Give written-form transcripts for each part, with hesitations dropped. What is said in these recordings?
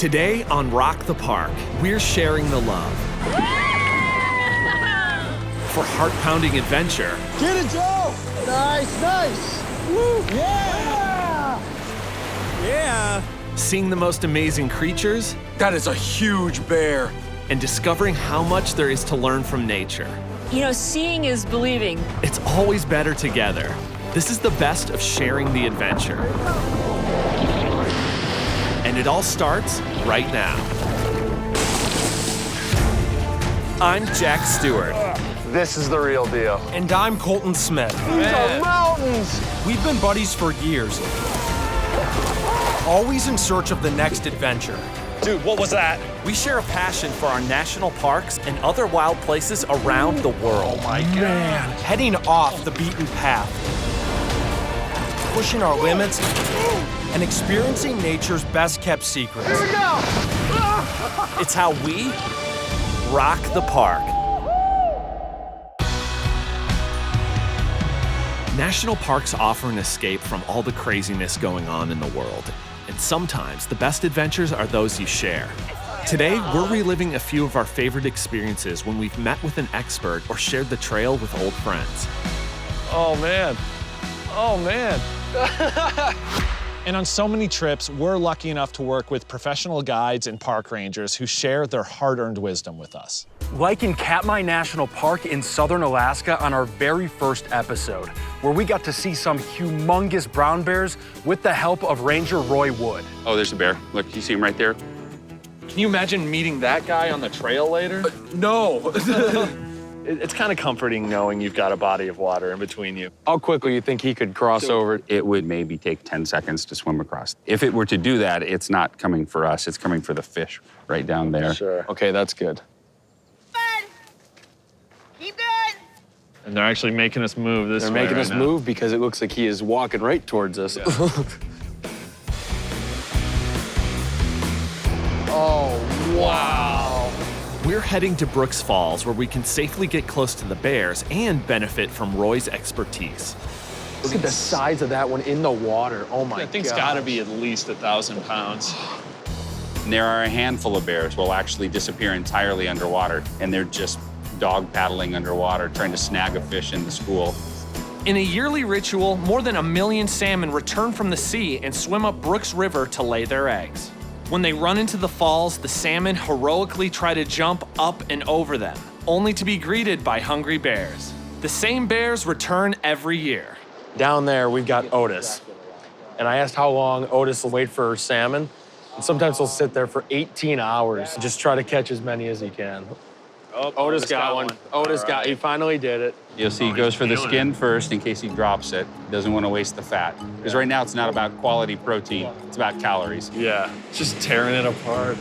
Today on Rock the Park, we're sharing the love for heart-pounding adventure. Get it, Joe! Nice, nice! Woo! Yeah! Yeah! Seeing the most amazing creatures. That is a huge bear. And discovering how much there is to learn from nature. You know, seeing is believing. It's always better together. This is the best of sharing the adventure. And it all starts right now. I'm Jack Stewart. This is the real deal. And I'm Colton Smith. These are mountains! We've been buddies for years. Always in search of the next adventure. Dude, what was that? We share a passion for our national parks and other wild places around the world. Oh my God. Heading off the beaten path. Pushing our limits and experiencing nature's best kept secrets. Here we go! It's how we rock the park. National parks offer an escape from all the craziness going on in the world. And sometimes the best adventures are those you share. Today, we're reliving a few of our favorite experiences when we've met with an expert or shared the trail with old friends. Oh, man. Oh, man. And on so many trips, we're lucky enough to work with professional guides and park rangers who share their hard-earned wisdom with us. Like in Katmai National Park in southern Alaska on our very first episode, where we got to see some humongous brown bears with the help of Ranger Roy Wood. Oh, there's a bear. Look, you see him right there? Can you imagine meeting that guy on the trail later? No. It's kind of comforting knowing you've got a body of water in between you. How quickly you think he could cross over? It would maybe take 10 seconds to swim across. If it were to do that, it's not coming for us. It's coming for the fish right down there. Sure. Okay, that's good. Keep going. And they're actually making us move this way. They're making right us now. move because it looks like he is walking right towards us. Yeah. Oh, wow. We're heading to Brooks Falls, where we can safely get close to the bears and benefit from Roy's expertise. Look at the size of that one in the water. Oh my God. That thing's got to be at least 1,000 pounds. And there are a handful of bears will actually disappear entirely underwater, and they're just dog paddling underwater, trying to snag a fish in the school. In a yearly ritual, more than 1 million salmon return from the sea and swim up Brooks River to lay their eggs. When they run into the falls, the salmon heroically try to jump up and over them, only to be greeted by hungry bears. The same bears return every year. Down there, we've got Otis. And I asked how long Otis will wait for salmon. And sometimes he'll sit there for 18 hours and just try to catch as many as he can. Oh, Otis got one. Otis got, he finally did it. You'll see he goes for the skin first in case he drops it. Doesn't want to waste the fat. Because right now it's not about quality protein, it's about calories. Yeah, just tearing it apart.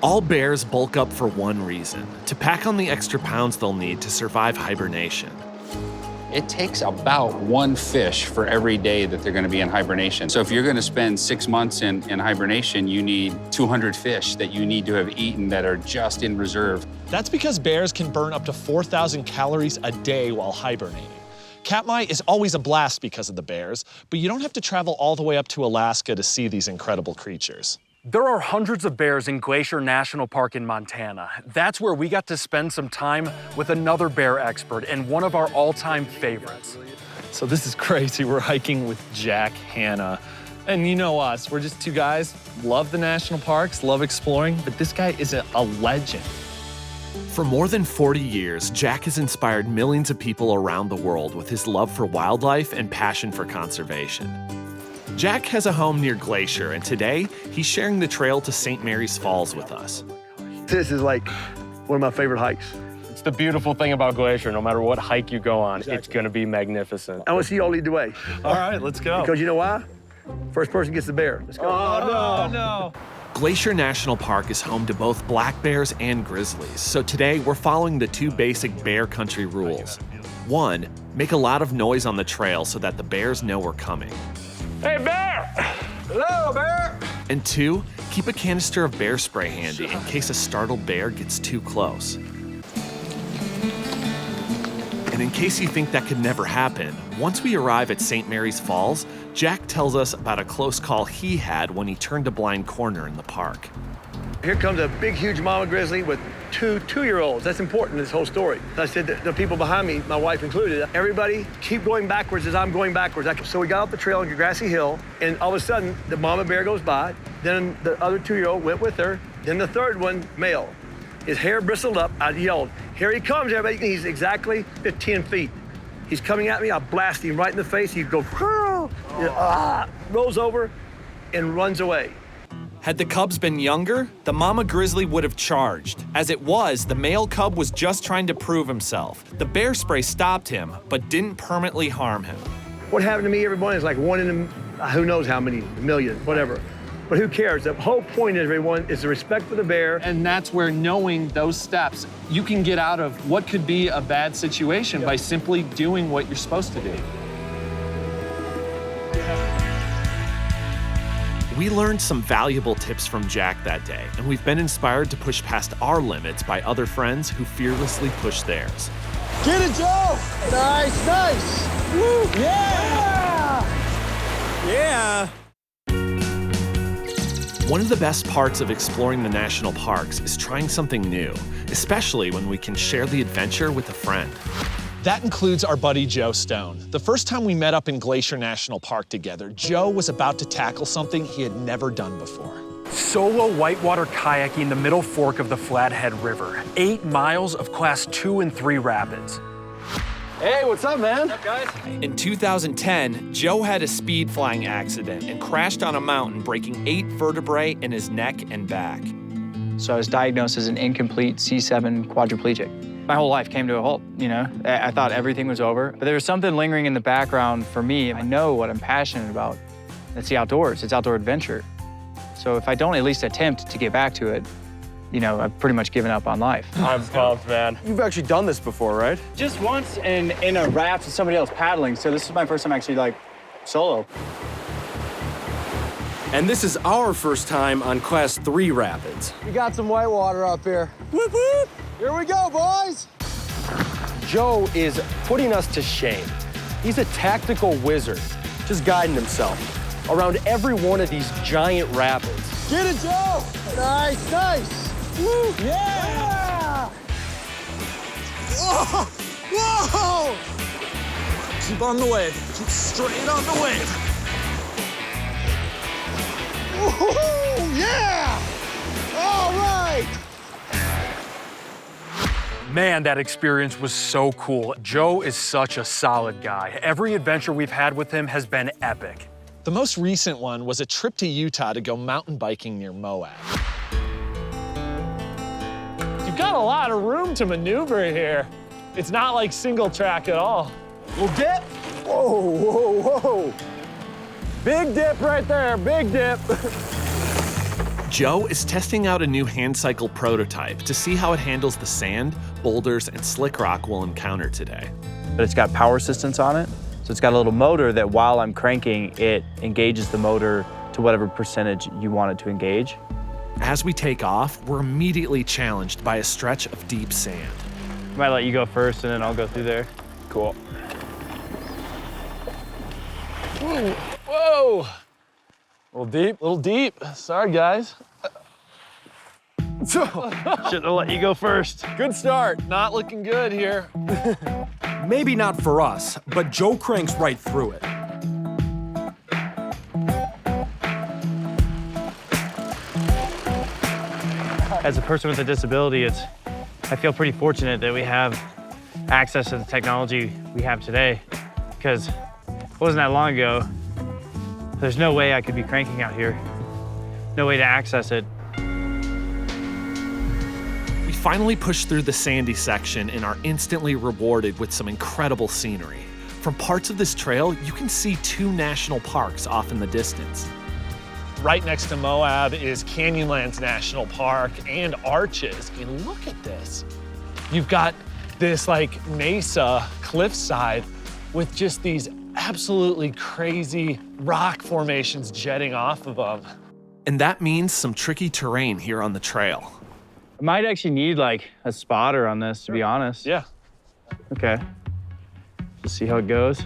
All bears bulk up for one reason: to pack on the extra pounds they'll need to survive hibernation. It takes about one fish for every day that they're going to be in hibernation. So if you're going to spend 6 months in hibernation, you need 200 fish that you need to have eaten that are just in reserve. That's because bears can burn up to 4,000 calories a day while hibernating. Katmai is always a blast because of the bears, but you don't have to travel all the way up to Alaska to see these incredible creatures. There are hundreds of bears in Glacier National Park in Montana. That's where we got to spend some time with another bear expert and one of our all-time favorites. So this is crazy. We're hiking with Jack Hanna. And you know us, we're just two guys, love the national parks, love exploring, but this guy is a legend. For more than 40 years, Jack has inspired millions of people around the world with his love for wildlife and passion for conservation. Jack has a home near Glacier, and today, he's sharing the trail to St. Mary's Falls with us. This is like one of my favorite hikes. It's the beautiful thing about Glacier. No matter what hike you go on, it's going to be magnificent. I want to see you all lead the way. All right, let's go. Because you know why? First person gets the bear. Let's go. Oh, no. Glacier National Park is home to both black bears and grizzlies, so today we're following the two basic bear country rules. 1, make a lot of noise on the trail so that the bears know we're coming. Hey, bear! Hello, bear! And 2, keep a canister of bear spray handy in case a startled bear gets too close. And in case you think that could never happen, once we arrive at St. Mary's Falls, Jack tells us about a close call he had when he turned a blind corner in the park. Here comes a big, huge mama grizzly with two two-year-olds. That's important in this whole story. I said to the people behind me, my wife included, everybody keep going backwards as I'm going backwards. So we got off the trail on a grassy hill, and all of a sudden, the mama bear goes by. Then the other two-year-old went with her. Then the third one, male. His hair bristled up. I yelled, "Here he comes, everybody." He's exactly 15 feet. He's coming at me. I blast him right in the face. He goes, rolls over and runs away. Had the cubs been younger, the mama grizzly would have charged. As it was, the male cub was just trying to prove himself. The bear spray stopped him, but didn't permanently harm him. What happened to me, everyone, is like one in a, who knows how many, million, whatever. But who cares? The whole point, everyone, is the respect for the bear. And that's where knowing those steps, you can get out of what could be a bad situation by simply doing what you're supposed to do. We learned some valuable tips from Jack that day, and we've been inspired to push past our limits by other friends who fearlessly push theirs. Get it, Joe! Nice, nice! Woo! Yeah! Yeah. One of the best parts of exploring the national parks is trying something new, especially when we can share the adventure with a friend. That includes our buddy Joe Stone. The first time we met up in Glacier National Park together, Joe was about to tackle something he had never done before. Solo whitewater kayaking the middle fork of the Flathead River. 8 miles of class 2 and 3 rapids. Hey, what's up, man? What's up, guys? In 2010, Joe had a speed flying accident and crashed on a mountain, breaking 8 vertebrae in his neck and back. So I was diagnosed as an incomplete C7 quadriplegic. My whole life came to a halt, you know? I thought everything was over, but there was something lingering in the background for me. I know what I'm passionate about. It's the outdoors, it's outdoor adventure. So if I don't at least attempt to get back to it, you know, I've pretty much given up on life. I'm pumped, man. You've actually done this before, right? Just once in a raft with somebody else paddling, so this is my first time actually, like, solo. And this is our first time on class 3 rapids. We got some whitewater up here. Whoop, whoop. Here we go, boys! Joe is putting us to shame. He's a tactical wizard, just guiding himself around every one of these giant rapids. Get it, Joe! Nice, nice! Woo! Yeah! Whoa! Whoa! Keep on the wave. Keep straight on the wave. Woo-hoo-hoo! Yeah! All right! Man, that experience was so cool. Joe is such a solid guy. Every adventure we've had with him has been epic. The most recent one was a trip to Utah to go mountain biking near Moab. You've got a lot of room to maneuver here. It's not like single track at all. Little dip. Whoa, whoa, whoa. Big dip right there, big dip. Joe is testing out a new hand cycle prototype to see how it handles the sand, boulders, and slick rock we'll encounter today. But it's got power assistance on it, so it's got a little motor that while I'm cranking, it engages the motor to whatever percentage you want it to engage. As we take off, we're immediately challenged by a stretch of deep sand. I might let you go first and then I'll go through there. Cool. Whoa, whoa. Little deep. Sorry, guys. Shouldn't have let you go first. Good start. Not looking good here. Maybe not for us, but Joe cranks right through it. As a person with a disability, I feel pretty fortunate that we have access to the technology we have today, because it wasn't that long ago. There's no way I could be cranking out here. No way to access it. We finally push through the sandy section and are instantly rewarded with some incredible scenery. From parts of this trail, you can see 2 national parks off in the distance. Right next to Moab is Canyonlands National Park and Arches. And look at this. You've got this like mesa cliffside with just these absolutely crazy rock formations jetting off of them. And that means some tricky terrain here on the trail. I might actually need like a spotter on this, to be honest. Yeah. Okay. Just see how it goes.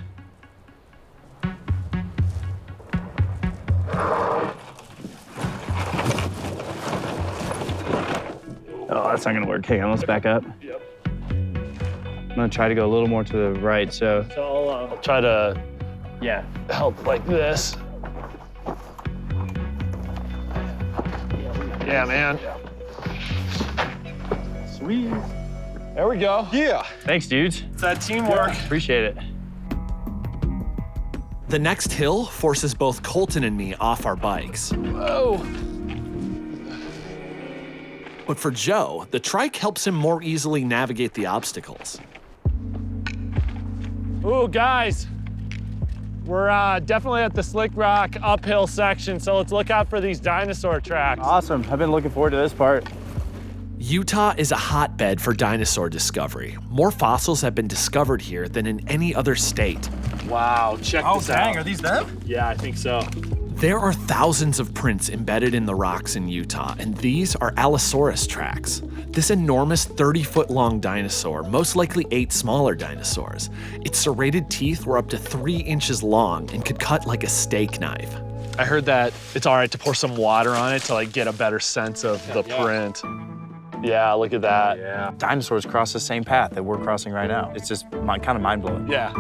Oh, that's not gonna work. Hang on, let's back up. Yep. I'm gonna try to go a little more to the right, so. So I'll try to help like this. Yeah, man. Sweet. There we go. Yeah. Thanks, dudes. It's that teamwork. Appreciate it. The next hill forces both Colton and me off our bikes. Whoa. But for Joe, the trike helps him more easily navigate the obstacles. Ooh, guys. We're definitely at the Slick Rock uphill section, so let's look out for these dinosaur tracks. Awesome. I've been looking forward to this part. Utah is a hotbed for dinosaur discovery. More fossils have been discovered here than in any other state. Wow, check this out. Are these them? Yeah, I think so. There are thousands of prints embedded in the rocks in Utah, and these are Allosaurus tracks. This enormous 30-foot-long dinosaur most likely ate smaller dinosaurs. Its serrated teeth were up to 3 inches long and could cut like a steak knife. I heard that it's all right to pour some water on it to like get a better sense of the print. Yeah, look at that. Yeah. Dinosaurs cross the same path that we're crossing right now. It's just kind of mind-blowing. Yeah.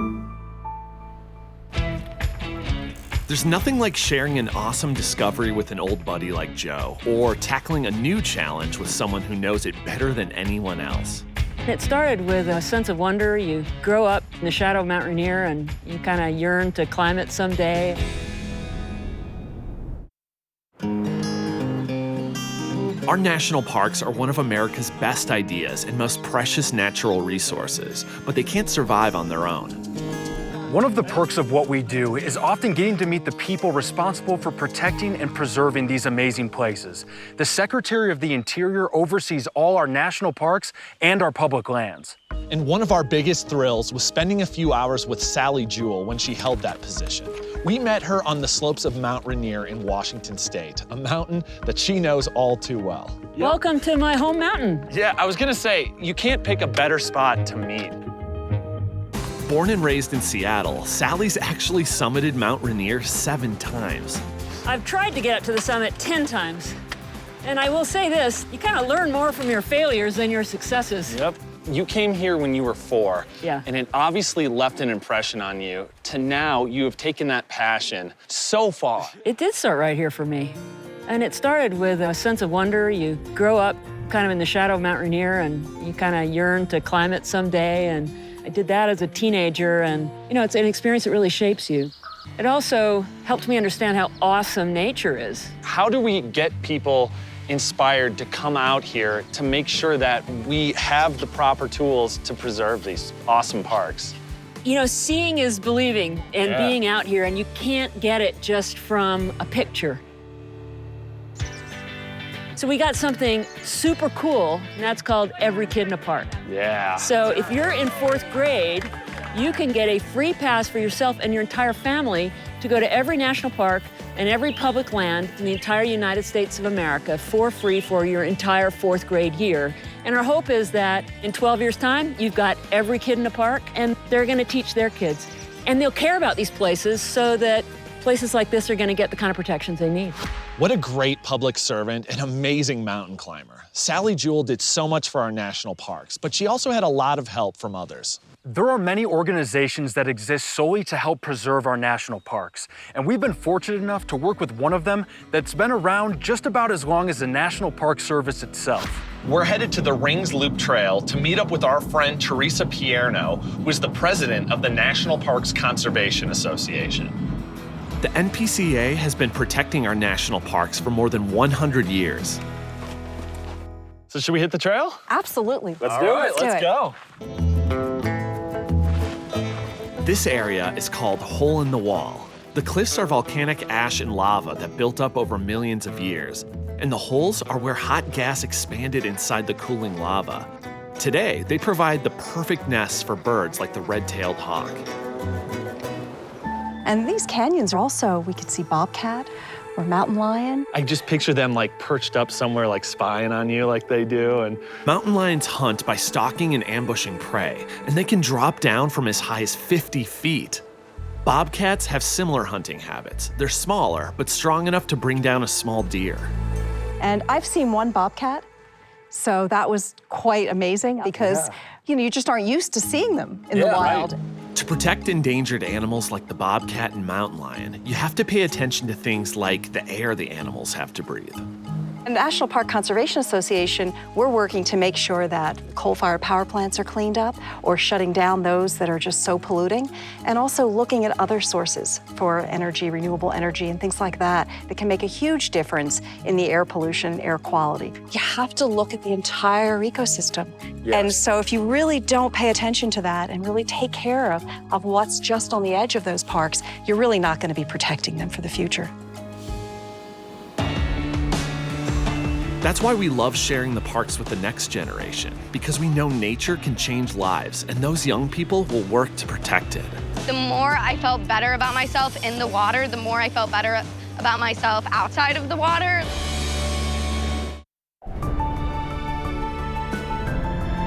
There's nothing like sharing an awesome discovery with an old buddy like Joe, or tackling a new challenge with someone who knows it better than anyone else. It started with a sense of wonder. You grow up in the shadow of Mount Rainier and you kind of yearn to climb it someday. Our national parks are one of America's best ideas and most precious natural resources, but they can't survive on their own. One of the perks of what we do is often getting to meet the people responsible for protecting and preserving these amazing places. The Secretary of the Interior oversees all our national parks and our public lands. And one of our biggest thrills was spending a few hours with Sally Jewell when she held that position. We met her on the slopes of Mount Rainier in Washington State, a mountain that she knows all too well. Welcome to my home mountain. Yeah, I was gonna say, you can't pick a better spot to meet. Born and raised in Seattle, Sally's actually summited Mount Rainier 7 times. I've tried to get up to the summit 10 times. And I will say this, you kind of learn more from your failures than your successes. Yep. You came here when you were 4. Yeah. And it obviously left an impression on you. To now, you have taken that passion so far. It did start right here for me. And it started with a sense of wonder. You grow up kind of in the shadow of Mount Rainier and you kind of yearn to climb it someday. And I did that as a teenager, and it's an experience that really shapes you. It also helped me understand how awesome nature is. How do we get people inspired to come out here to make sure that we have the proper tools to preserve these awesome parks? Seeing is believing, and being out here, and you can't get it just from a picture. So we got something super cool, and that's called Every Kid in a Park. Yeah. So if you're in 4th grade, you can get a free pass for yourself and your entire family to go to every national park and every public land in the entire United States of America for free for your entire 4th grade year. And our hope is that in 12 years' time, you've got every kid in a park, and they're gonna teach their kids. And they'll care about these places so that places like this are gonna get the kind of protections they need. What a great public servant and amazing mountain climber. Sally Jewell did so much for our national parks, but she also had a lot of help from others. There are many organizations that exist solely to help preserve our national parks, and we've been fortunate enough to work with one of them that's been around just about as long as the National Park Service itself. We're headed to the Rings Loop Trail to meet up with our friend Teresa Pierno, who is the president of the National Parks Conservation Association. The NPCA has been protecting our national parks for more than 100 years. So should we hit the trail? Absolutely. Let's do it. Let's go. This area is called Hole in the Wall. The cliffs are volcanic ash and lava that built up over millions of years, and the holes are where hot gas expanded inside the cooling lava. Today, they provide the perfect nests for birds like the red-tailed hawk. And these canyons are also, we could see bobcat, or mountain lion. I just picture them like perched up somewhere, like spying on you like they do. And Mountain lions hunt by stalking and ambushing prey, and they can drop down from as high as 50 feet. Bobcats have similar hunting habits. They're smaller, but strong enough to bring down a small deer. And I've seen one bobcat, so that was quite amazing because you just aren't used to seeing them in the wild. Right. To protect endangered animals like the bobcat and mountain lion, you have to pay attention to things like the air the animals have to breathe. The National Park Conservation Association, we're working to make sure that coal-fired power plants are cleaned up or shutting down those that are just so polluting, and also looking at other sources for energy, renewable energy, and things like that that can make a huge difference in the air pollution, air quality. You have to look at the entire ecosystem. Yes. And so if you really don't pay attention to that and really take care of what's just on the edge of those parks, you're really not going to be protecting them for the future. That's why we love sharing the parks with the next generation, because we know nature can change lives, and those young people will work to protect it. The more I felt better about myself in the water, the more I felt better about myself outside of the water.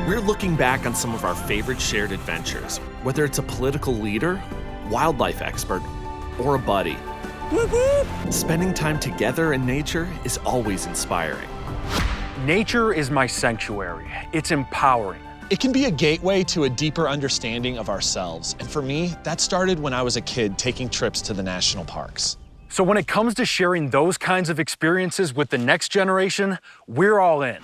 We're looking back on some of our favorite shared adventures, whether it's a political leader, wildlife expert, or a buddy. Spending time together in nature is always inspiring. Nature is my sanctuary. It's empowering. It can be a gateway to a deeper understanding of ourselves. And for me, that started when I was a kid taking trips to the national parks. So when it comes to sharing those kinds of experiences with the next generation, we're all in.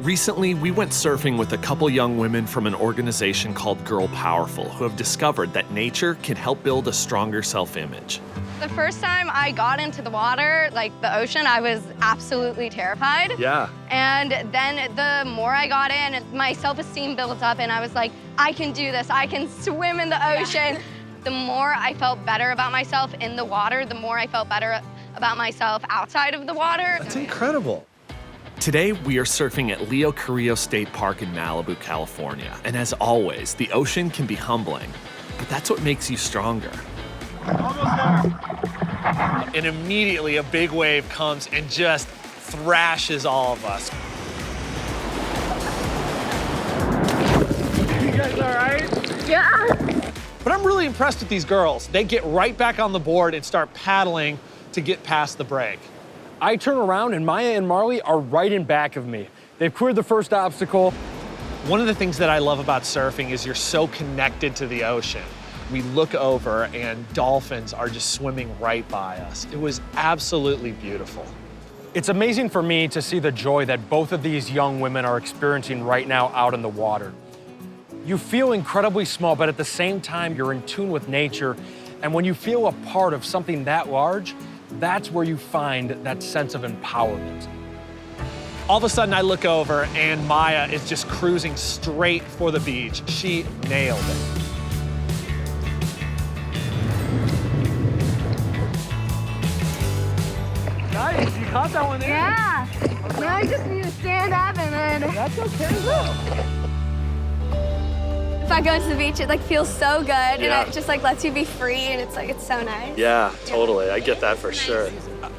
Recently, we went surfing with a couple young women from an organization called Girl Powerful, who have discovered that nature can help build a stronger self-image. The first time I got into the water, like the ocean, I was absolutely terrified. yeah. And then the more I got in, my self-esteem built up and I was like, I can do this, I can swim in the ocean. The more I felt better about myself in the water, the more I felt better about myself outside of the water. That's incredible. Today, we are surfing at Leo Carrillo State Park in Malibu, California. And as always, the ocean can be humbling, but that's what makes you stronger. Almost there. And immediately a big wave comes and just thrashes all of us. You guys all right? Yeah. But I'm really impressed with these girls. They get right back on the board and start paddling to get past the break. I turn around and Maya and Marley are right in back of me. They've cleared the first obstacle. One of the things that I love about surfing is you're so connected to the ocean. We look over and dolphins are just swimming right by us. It was absolutely beautiful. It's amazing for me to see the joy that both of these young women are experiencing right now out in the water. You feel incredibly small, but at the same time, you're in tune with nature. And when you feel a part of something that large, that's where you find that sense of empowerment. All of a sudden I look over and Maya is just cruising straight for the beach. She nailed it. Nice, you caught that one there. Yeah. Now I just need to stand up and then... That's okay though. If I go to the beach, it like feels so good and Yeah. it just like lets you be free and it's like, it's so nice. Yeah, totally. I get that for sure.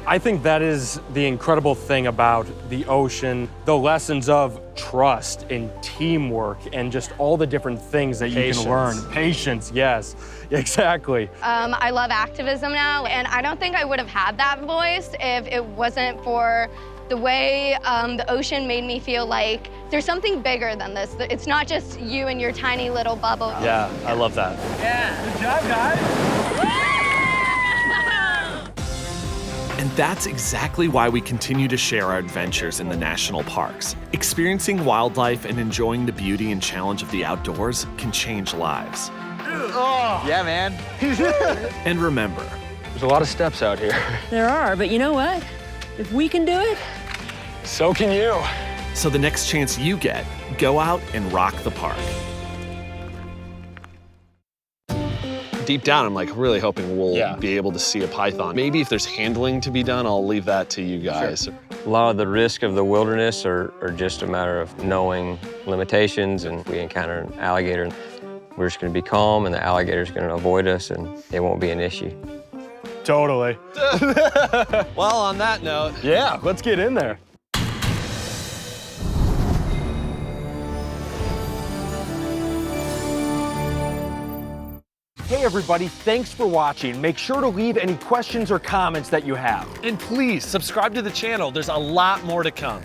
I think that is the incredible thing about the ocean, the lessons of trust and teamwork and just all the different things that you can learn. Patience, yes, exactly. I love activism now, and I don't think I would have had that voice if it wasn't for the way the ocean made me feel like there's something bigger than this. It's not just you and your tiny little bubble. Yeah, I love that. Yeah. Good job, guys. And that's exactly why we continue to share our adventures in the national parks. Experiencing wildlife and enjoying the beauty and challenge of the outdoors can change lives. Oh. Yeah, man. And remember, There's a lot of steps out here. There are, but you know what? If we can do it, So can you. so the next chance you get, go out and rock the park. Deep down, I'm like really hoping we'll Yeah. be able to see a python. Maybe if there's handling to be done, I'll leave that to you guys. Sure. A lot of the risk of the wilderness are just a matter of knowing limitations, and if we encounter an alligator, we're just gonna be calm and the alligator's gonna avoid us and it won't be an issue. Totally. Well, on that note. Yeah, let's get in there. Hey everybody, thanks for watching. Make sure to leave any questions or comments that you have. And please subscribe to the channel. There's a lot more to come.